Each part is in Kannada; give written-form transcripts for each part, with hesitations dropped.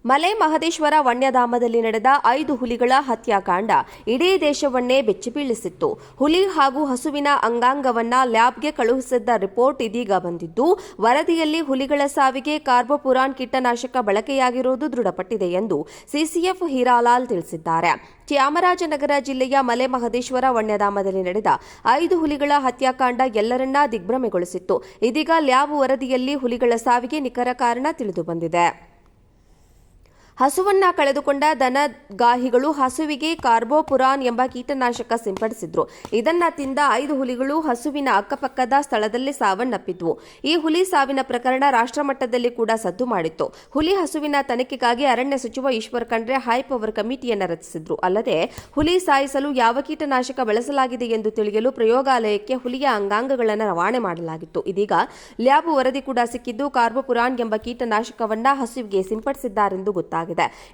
ಮಲೆ ಮಹದೇಶ್ವರ ವನ್ಯಧಾಮದಲ್ಲಿ ನಡೆದ 5 ಹುಲಿಗಳ ಹತ್ಯಾಕಾಂಡ ಇಡೀ ದೇಶವನ್ನೇ ಬೆಚ್ಚಿಬೀಳಿಸಿತ್ತು. ಹುಲಿ ಹಾಗೂ ಹಸುವಿನ ಅಂಗಾಂಗವನ್ನ ಲ್ಯಾಬ್ಗೆ ಕಳುಹಿಸಿದ್ದ ರಿಪೋರ್ಟ್ ಇದೀಗ ಬಂದಿದ್ದು, ವರದಿಯಲ್ಲಿ ಹುಲಿಗಳ ಸಾವಿಗೆ ಕಾರ್ಬೋಪುರಾನ್ ಕೀಟನಾಶಕ ಬಳಕೆಯಾಗಿರುವುದು ದೃಢಪಟ್ಟಿದೆ ಎಂದು ಸಿಸಿಎಫ್ ಹೀರಾಲಾಲ್ ತಿಳಿಸಿದ್ದಾರೆ. ಚಾಮರಾಜನಗರ ಜಿಲ್ಲೆಯ ಮಲೆ ಮಹದೇಶ್ವರ ವನ್ಯಧಾಮದಲ್ಲಿ ನಡೆದ 5 ಹುಲಿಗಳ ಹತ್ಯಾಕಾಂಡ ಎಲ್ಲರನ್ನಾ ದಿಗ್ಭ್ರಮೆಗೊಳಿಸಿತ್ತು. ಇದೀಗ ಲ್ಯಾಬ್ ವರದಿಯಲ್ಲಿ ಹುಲಿಗಳ ಸಾವಿಗೆ ನಿಖರ ಕಾರಣ ತಿಳಿದುಬಂದಿದೆ. ಹಸುವನ್ನ ಕಳೆದುಕೊಂಡ ದನಗಾಹಿಗಳು ಹಸುವಿಗೆ ಕಾರ್ಬೋಪುರಾನ್ ಎಂಬ ಕೀಟನಾಶಕ ಸಿಂಪಡಿಸಿದ್ರು. ಇದನ್ನ ತಿಂದ 5 ಹುಲಿಗಳು ಹಸುವಿನ ಅಕ್ಕಪಕ್ಕದ ಸ್ಥಳದಲ್ಲಿ ಸಾವನ್ನಪ್ಪಿದ್ವು. ಈ ಹುಲಿ ಸಾವಿನ ಪ್ರಕರಣ ರಾಷ್ಟ್ರಮಟ್ಟದಲ್ಲಿ ಕೂಡ ಸದ್ದು ಮಾಡಿತ್ತು. ಹುಲಿ ಹಸುವಿನ ತನಿಖೆಗಾಗಿ ಅರಣ್ಯ ಸಚಿವ ಈಶ್ವರ್ ಖಂಡ್ರೆ ಹೈಪವರ್ ಕಮಿಟಿಯನ್ನು ರಚಿಸಿದ್ರು. ಅಲ್ಲದೆ ಹುಲಿ ಸಾಯಿಸಲು ಯಾವ ಕೀಟನಾಶಕ ಬಳಸಲಾಗಿದೆ ಎಂದು ತಿಳಿಯಲು ಪ್ರಯೋಗಾಲಯಕ್ಕೆ ಹುಲಿಯ ಅಂಗಾಂಗಗಳನ್ನು ರವಾನೆ ಮಾಡಲಾಗಿತ್ತು. ಇದೀಗ ಲ್ಯಾಬ್ ವರದಿ ಕೂಡ ಸಿಕ್ಕಿದ್ದು, ಕಾರ್ಬೋಪುರಾನ್ ಎಂಬ ಕೀಟನಾಶಕವನ್ನ ಹಸುವಿಗೆ ಸಿಂಪಡಿಸಿದ್ದಾರೆಂದು ಗೊತ್ತಾಗಿದೆ.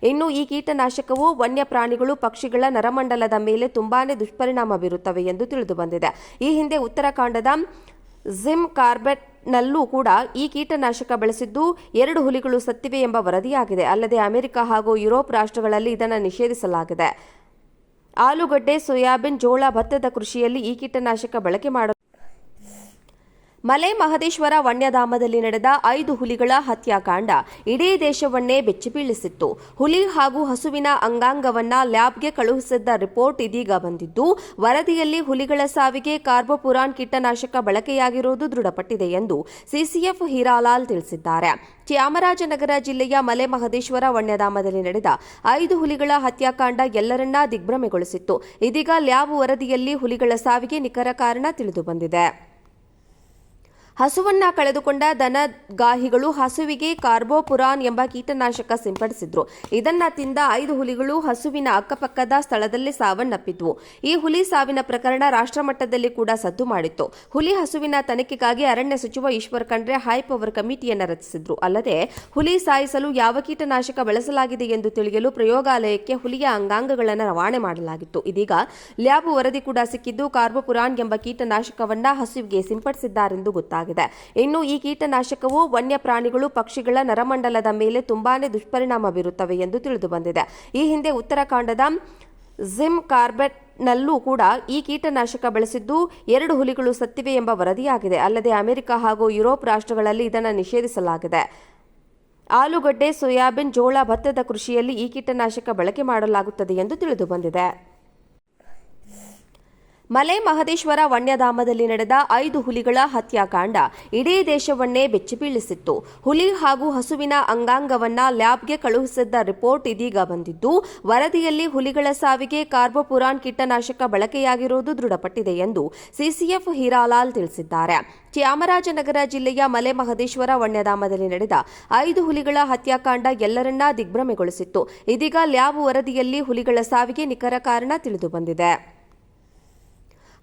ಇನ್ನು ಈ ಕೀಟನಾಶಕವು ವನ್ಯ ಪ್ರಾಣಿಗಳು, ಪಕ್ಷಿಗಳ ನರಮಂಡಲದ ಮೇಲೆ ತುಂಬಾನೇ ದುಷ್ಪರಿಣಾಮ ಬೀರುತ್ತವೆ ಎಂದು ತಿಳಿದುಬಂದಿದೆ. ಈ ಹಿಂದೆ ಉತ್ತರಾಖಂಡದ ಜಿಮ್ ಕಾರ್ಬೆಟ್ನಲ್ಲೂ ಕೂಡ ಈ ಕೀಟನಾಶಕ ಬಳಸಿದ್ದು 2 ಹುಲಿಗಳು ಸತ್ತಿವೆ ಎಂಬ ವರದಿಯಾಗಿದೆ. ಅಲ್ಲದೆ ಅಮೆರಿಕ ಹಾಗೂ ಯುರೋಪ್ ರಾಷ್ಟ್ರಗಳಲ್ಲಿ ಇದನ್ನು ನಿಷೇಧಿಸಲಾಗಿದೆ. ಆಲೂಗಡ್ಡೆ, ಸೋಯಾಬೀನ್, ಜೋಳ, ಭತ್ತದ ಕೃಷಿಯಲ್ಲಿ ಈ ಕೀಟನಾಶಕ ಬಳಕೆ ಮಲೆ ಮಹದೇಶ್ವರ ವನ್ಯಧಾಮದಲ್ಲಿ ನಡೆದ 5 ಹುಲಿಗಳ ಹತ್ಯಾಕಾಂಡ ಇಡೀ ದೇಶವನ್ನೇ ಬೆಚ್ಚಿಬೀಳಿಸಿತ್ತು. ಹುಲಿ ಹಾಗೂ ಹಸುವಿನ ಅಂಗಾಂಗವನ್ನ ಲ್ಯಾಬ್ಗೆ ಕಳುಹಿಸಿದ್ದ ರಿಪೋರ್ಟ್ ಇದೀಗ ಬಂದಿದ್ದು, ವರದಿಯಲ್ಲಿ ಹುಲಿಗಳ ಸಾವಿಗೆ ಕಾರ್ಬೋಪುರಾನ್ ಕೀಟನಾಶಕ ಬಳಕೆಯಾಗಿರುವುದು ದೃಢಪಟ್ಟಿದೆ ಎಂದು ಸಿಸಿಎಫ್ ಹೀರಾಲಾಲ್ ತಿಳಿಸಿದ್ದಾರೆ. ಚಾಮರಾಜನಗರ ಜಿಲ್ಲೆಯ ಮಲೆ ಮಹದೇಶ್ವರ ವನ್ಯಧಾಮದಲ್ಲಿ ನಡೆದ 5 ಹುಲಿಗಳ ಹತ್ಯಾಕಾಂಡ ಎಲ್ಲರನ್ನಾ ದಿಗ್ಭ್ರಮೆಗೊಳಿಸಿತ್ತು. ಇದೀಗ ಲ್ಯಾಬ್ ವರದಿಯಲ್ಲಿ ಹುಲಿಗಳ ಸಾವಿಗೆ ನಿಖರ ಕಾರಣ ತಿಳಿದುಬಂದಿದೆ. ಹಸುವನ್ನ ಕಳೆದುಕೊಂಡ ದನಗಾಹಿಗಳು ಹಸುವಿಗೆ ಕಾರ್ಬೋಪುರಾನ್ ಎಂಬ ಕೀಟನಾಶಕ ಸಿಂಪಡಿಸಿದ್ರು. ಇದನ್ನ ತಿಂದ 5 ಹುಲಿಗಳು ಹಸುವಿನ ಅಕ್ಕಪಕ್ಕದ ಸ್ಥಳದಲ್ಲಿ ಸಾವನ್ನಪ್ಪಿದ್ವು. ಈ ಹುಲಿ ಸಾವಿನ ಪ್ರಕರಣ ರಾಷ್ಟ್ರಮಟ್ಟದಲ್ಲಿ ಕೂಡ ಸದ್ದು ಮಾಡಿತ್ತು. ಹುಲಿ ಹಸುವಿನ ತನಿಖೆಗಾಗಿ ಅರಣ್ಯ ಸಚಿವ ಈಶ್ವರ್ ಖಂಡ್ರೆ ಹೈಪವರ್ ಕಮಿಟಿಯನ್ನು ರಚಿಸಿದ್ರು. ಅಲ್ಲದೆ ಹುಲಿ ಸಾಯಿಸಲು ಯಾವ ಕೀಟನಾಶಕ ಬಳಸಲಾಗಿದೆ ಎಂದು ತಿಳಿಯಲು ಪ್ರಯೋಗಾಲಯಕ್ಕೆ ಹುಲಿಯ ಅಂಗಾಂಗಗಳನ್ನು ರವಾನೆ ಮಾಡಲಾಗಿತ್ತು. ಇದೀಗ ಲ್ಯಾಬ್ ವರದಿ ಕೂಡ ಸಿಕ್ಕಿದ್ದು, ಕಾರ್ಬೋಪುರಾನ್ ಎಂಬ ಕೀಟನಾಶಕವನ್ನ ಹಸುವಿಗೆ ಸಿಂಪಡಿಸಿದ್ದಾರೆಂದು ಗೊತ್ತಾಗಿದೆ. ಇನ್ನು ಈ ಕೀಟನಾಶಕವು ವನ್ಯ ಪ್ರಾಣಿಗಳು, ಪಕ್ಷಿಗಳ ನರಮಂಡಲದ ಮೇಲೆ ತುಂಬಾನೇ ದುಷ್ಪರಿಣಾಮ ಬೀರುತ್ತವೆ ಎಂದು ತಿಳಿದುಬಂದಿದೆ. ಈ ಹಿಂದೆ ಉತ್ತರಾಖಂಡದ ಜಿಮ್ ಕಾರ್ಬೆಟ್ನಲ್ಲೂ ಕೂಡ ಈ ಕೀಟನಾಶಕ ಬಳಸಿದ್ದು 2 ಹುಲಿಗಳು ಸತ್ತಿವೆ ಎಂಬ ವರದಿಯಾಗಿದೆ. ಅಲ್ಲದೆ ಅಮೆರಿಕ ಹಾಗೂ ಯುರೋಪ್ ರಾಷ್ಟ್ರಗಳಲ್ಲಿ ಇದನ್ನು ನಿಷೇಧಿಸಲಾಗಿದೆ. ಆಲೂಗಡ್ಡೆ, ಸೋಯಾಬೀನ್, ಜೋಳ, ಭತ್ತದ ಕೃಷಿಯಲ್ಲಿ ಈ ಕೀಟನಾಶಕ ಬಳಕೆ ಮಾಡಲಾಗುತ್ತದೆ ಎಂದು ತಿಳಿದುಬಂದಿದೆ. ಮಲೆ ಮಹದೇಶ್ವರ ವನ್ಯಧಾಮದಲ್ಲಿ ನಡೆದ 5 ಹುಲಿಗಳ ಹತ್ಯಾಕಾಂಡ ಇಡೀ ದೇಶವನ್ನೇ ಬೆಚ್ಚಿಬೀಳಿಸಿತ್ತು. ಹುಲಿ ಹಾಗೂ ಹಸುವಿನ ಅಂಗಾಂಗವನ್ನ ಲ್ಯಾಬ್ಗೆ ಕಳುಹಿಸಿದ್ದ ರಿಪೋರ್ಟ್ ಇದೀಗ ಬಂದಿದ್ದು, ವರದಿಯಲ್ಲಿ ಹುಲಿಗಳ ಸಾವಿಗೆ ಕಾರ್ಬೋಪುರಾನ್ ಕೀಟನಾಶಕ ಬಳಕೆಯಾಗಿರುವುದು ದೃಢಪಟ್ಟಿದೆ ಎಂದು ಸಿಸಿಎಫ್ ಹೀರಾಲಾಲ್ ತಿಳಿಸಿದ್ದಾರೆ. ಚಾಮರಾಜನಗರ ಜಿಲ್ಲೆಯ ಮಲೆ ಮಹದೇಶ್ವರ ವನ್ಯಧಾಮದಲ್ಲಿ ನಡೆದ 5 ಹುಲಿಗಳ ಹತ್ಯಾಕಾಂಡ ಎಲ್ಲರನ್ನಾ ದಿಗ್ಭ್ರಮೆಗೊಳಿಸಿತ್ತು. ಇದೀಗ ಲ್ಯಾಬ್ ವರದಿಯಲ್ಲಿ ಹುಲಿಗಳ ಸಾವಿಗೆ ನಿಖರ ಕಾರಣ ತಿಳಿದುಬಂದಿದೆ.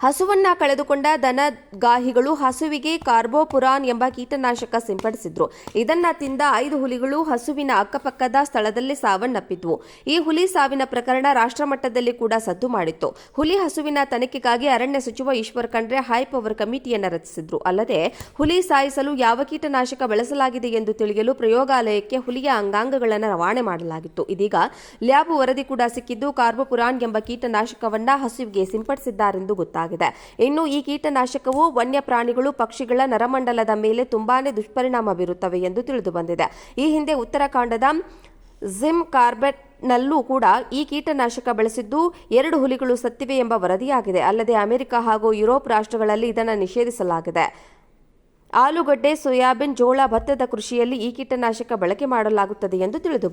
ಹಸುವನ್ನ ಕಳೆದುಕೊಂಡ ದನಗಾಹಿಗಳು ಹಸುವಿಗೆ ಕಾರ್ಬೋಪುರಾನ್ ಎಂಬ ಕೀಟನಾಶಕ ಸಿಂಪಡಿಸಿದ್ರು. ಇದನ್ನ ತಿಂದ 5 ಹುಲಿಗಳು ಹಸುವಿನ ಅಕ್ಕಪಕ್ಕದ ಸ್ಥಳದಲ್ಲಿ ಸಾವನ್ನಪ್ಪಿದ್ವು. ಈ ಹುಲಿ ಸಾವಿನ ಪ್ರಕರಣ ರಾಷ್ಟ್ರಮಟ್ಟದಲ್ಲಿ ಕೂಡ ಸದ್ದು ಮಾಡಿತ್ತು. ಹುಲಿ ಹಸುವಿನ ತನಿಖೆಗಾಗಿ ಅರಣ್ಯ ಸಚಿವ ಈಶ್ವರ್ ಖಂಡ್ರೆ ಹೈಪವರ್ ಕಮಿಟಿಯನ್ನು ರಚಿಸಿದ್ರು. ಅಲ್ಲದೆ ಹುಲಿ ಸಾಯಿಸಲು ಯಾವ ಕೀಟನಾಶಕ ಬಳಸಲಾಗಿದೆ ಎಂದು ತಿಳಿಯಲು ಪ್ರಯೋಗಾಲಯಕ್ಕೆ ಹುಲಿಯ ಅಂಗಾಂಗಗಳನ್ನು ರವಾನೆ ಮಾಡಲಾಗಿತ್ತು. ಇದೀಗ ಲ್ಯಾಬ್ ವರದಿ ಕೂಡ ಸಿಕ್ಕಿದ್ದು, ಕಾರ್ಬೋಪುರಾನ್ ಎಂಬ ಕೀಟನಾಶಕವನ್ನ ಹಸುವಿಗೆ ಸಿಂಪಡಿಸಿದ್ದಾರೆಂದು ಗೊತ್ತಾಗಿದೆ. ಇನ್ನು ಈ ಕೀಟನಾಶಕವು ವನ್ಯ ಪ್ರಾಣಿಗಳು, ಪಕ್ಷಿಗಳ ನರಮಂಡಲದ ಮೇಲೆ ತುಂಬಾನೇ ದುಷ್ಪರಿಣಾಮ ಬೀರುತ್ತವೆ ಎಂದು ತಿಳಿದುಬಂದಿದೆ. ಈ ಹಿಂದೆ ಉತ್ತರಾಖಂಡದ ಜಿಮ್ ಕಾರ್ಬೆಟ್ನಲ್ಲೂ ಕೂಡ ಈ ಕೀಟನಾಶಕ ಬಳಸಿದ್ದು 2 ಹುಲಿಗಳು ಸತ್ತಿವೆ ಎಂಬ ವರದಿಯಾಗಿದೆ. ಅಲ್ಲದೆ ಅಮೆರಿಕ ಹಾಗೂ ಯುರೋಪ್ ರಾಷ್ಟ್ರಗಳಲ್ಲಿ ಇದನ್ನು ನಿಷೇಧಿಸಲಾಗಿದೆ. ಆಲೂಗಡ್ಡೆ, ಸೋಯಾಬೀನ್, ಜೋಳ, ಭತ್ತದ ಕೃಷಿಯಲ್ಲಿ ಈ ಕೀಟನಾಶಕ ಬಳಕೆ ಮಾಡಲಾಗುತ್ತದೆ ಎಂದು ತಿಳಿದುಬಂದಿದೆ.